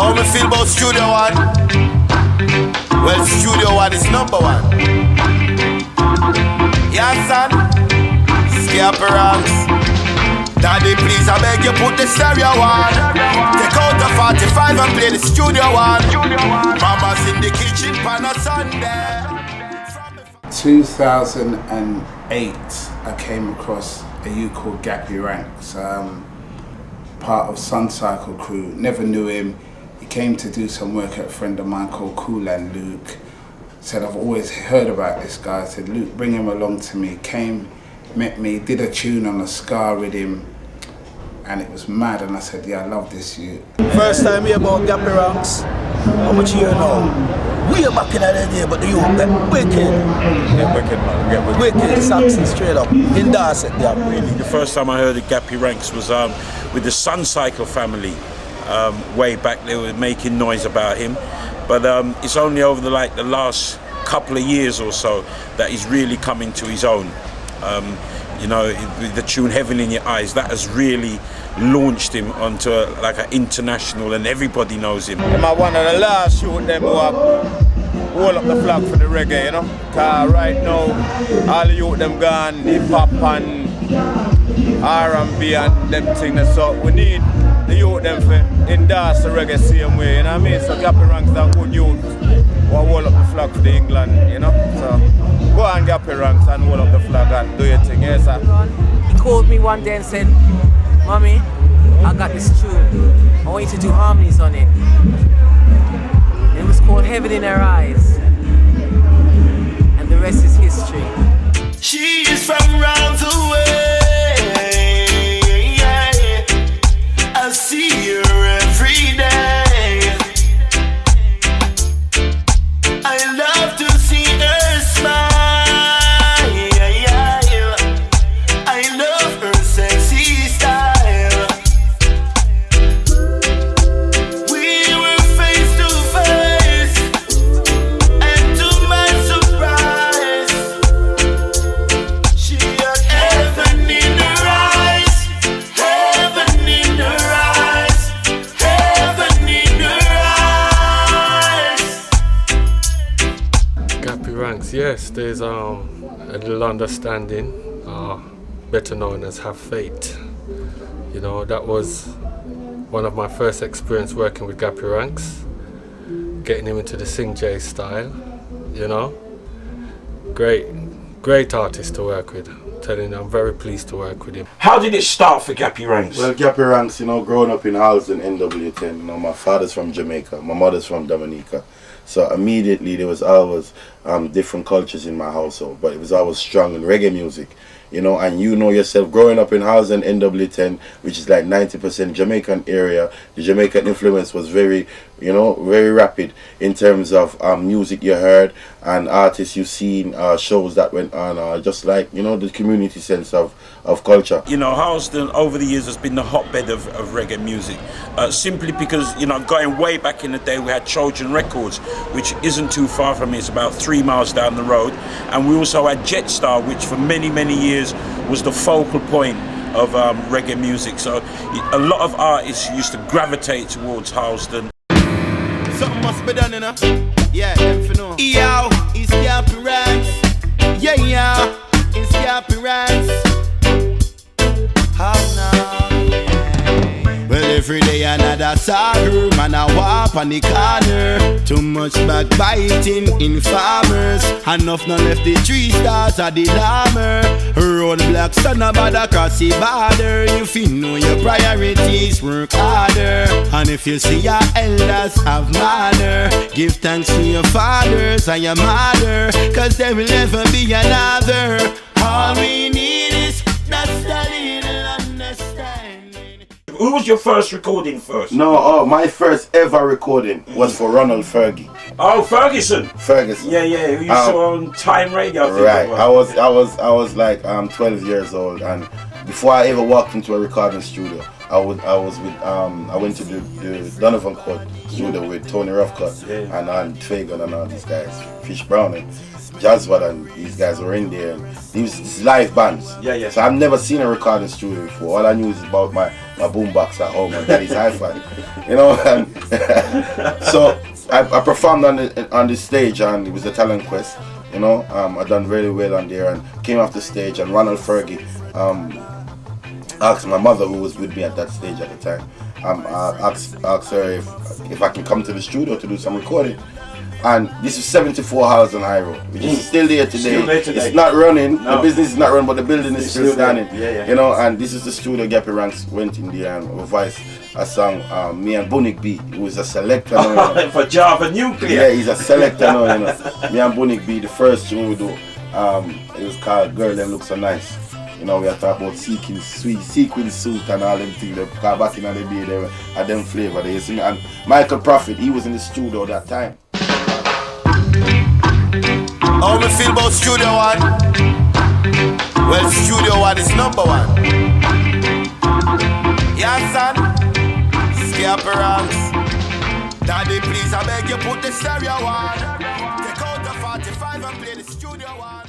How me feel about Studio One? Well, Studio One is number one. Yeah, son. Gappy Ranks. Daddy, please, I beg you, put the stereo on. Take out the 45 and play the Studio One. Mama's in the kitchen on a Sunday. 2008, I came across a youth called Gappy Ranks, part of Suncycle crew. Never knew him. He came to do some work at a friend of mine called Cool and Luke. Said, I've always heard about this guy. I said, Luke, bring him along to me. Came, met me, did a tune on a scar with him, and it was mad. And I said, yeah, I love this youth. First time here about Gappy Ranks. How much you know? We are back in that day, but the youth get wicked. Get wicked, man. Get wicked. Wicked, Saxon straight up. In Dorset, yeah, really. The first time I heard of Gappy Ranks was with the Suncycle family. Way back, they were making noise about him. But it's only over the last couple of years or so that he's really coming to his own. You know, with the tune Heaven in Your Eyes, that has really launched him onto an international, and everybody knows him. I'm one of the last youth them who have hold up the flag for the reggae, you know. Cause right now, all the youth them gone, hip hop and R&B and them things. So we need the youth them for endorse the reggae same way, you know what I mean? So Gappy Ranks is a good youth who hold up the flag for the England, you know. So go on Gappy Ranks and hold up the flag and do your thing, yes sir. He called me one day and said, Mommy, I got this tune. I want you to do harmonies on it. It was called Heaven in Her Eyes. And the rest is history. She is from round the way. I see her every day. I love to see her smile. I love her sexy style. We were face to face, and to my surprise, she had heaven in her eyes, heaven in her eyes, heaven in her eyes. Gappy Ranks, yes, there's a little understanding, better known as Have Fate. You know, that was one of my first experience working with Gappy Ranks, getting him into the Sing J style, you know. Great artist to work with. I'm telling you, I'm very pleased to work with him. How did it start for Gappy Ranks? Well, Gappy Ranks, you know, growing up in Halsden, NW10, you know, my father's from Jamaica, my mother's from Dominica. So immediately there was always different cultures in my household, but it was always strong in reggae music, you know. And you know yourself, growing up in Halsden, NW10, which is like 90% Jamaican area, the Jamaican influence was very, you know, very rapid in terms of music you heard and artists you seen, shows that went on, just like, you know, the community sense of culture. You know, Halsden over the years has been the hotbed of reggae music, simply because, you know, going way back in the day, we had Trojan Records, which isn't too far from me. It's about 3 miles down the road, and we also had Jetstar, which for many years was the focal point of reggae music. So a lot of artists used to gravitate towards Halsden. Something must be done, you know. Yeah, them for know. Yo, it's Gappy Ranks. Yeah, it's Gappy Ranks. How now? Well, every day another sorrow, man I walk on the corner. Too much backbiting in farmers. Enough not left the 3 stars of the llamer. Road black sun about across the border. You feel know your priorities, work harder. And if you see your elders have manner, give thanks to your fathers and your mother, cause there will never be another. All we need is that little understanding. Who was your first recording first? No, my first ever recording was for Ronald Fergie. Oh, Ferguson. Yeah, who you saw on Time Radio, I think. Right, I was like 12 years old, and before I ever walked into a recording studio, I went to the Donovan Court studio with Tony Roughcut and Fagan and all these guys, Fish Brown and Jazzwad, and these guys were in there. And these live bands. Yeah. So I've never seen a recording studio before. All I knew is about my boombox at home and daddy's hi-fi, you know. And so I performed on the stage, and it was a talent quest, you know. I done very well on there and came off the stage, and Ronald Fergie asked my mother, who was with me at that stage at the time, asked her if I can come to the studio to do some recording. And this is 74 House on High Road, which is still there today. It's not running, the business is not running, but the building is still standing. You know, and this is the studio Gappy Ranks went in there and revised a song, me and Bunik B, who is a selector now. For Java Nuclear. Yeah, he's a selector now, you know. Me and Bunik B, the first tune we do, it was called Girl Them Look So Nice. You know, we are talking about sequin suit and all them things. Because back in the day, they had them flavor. They used to, and Michael Prophet, he was in the studio that time. How me feel about Studio One? Well, Studio One is number one. Yeah, son. Gappy Ranks. Daddy, please, I beg you, put the stereo on. Take out the 45 and play the Studio One.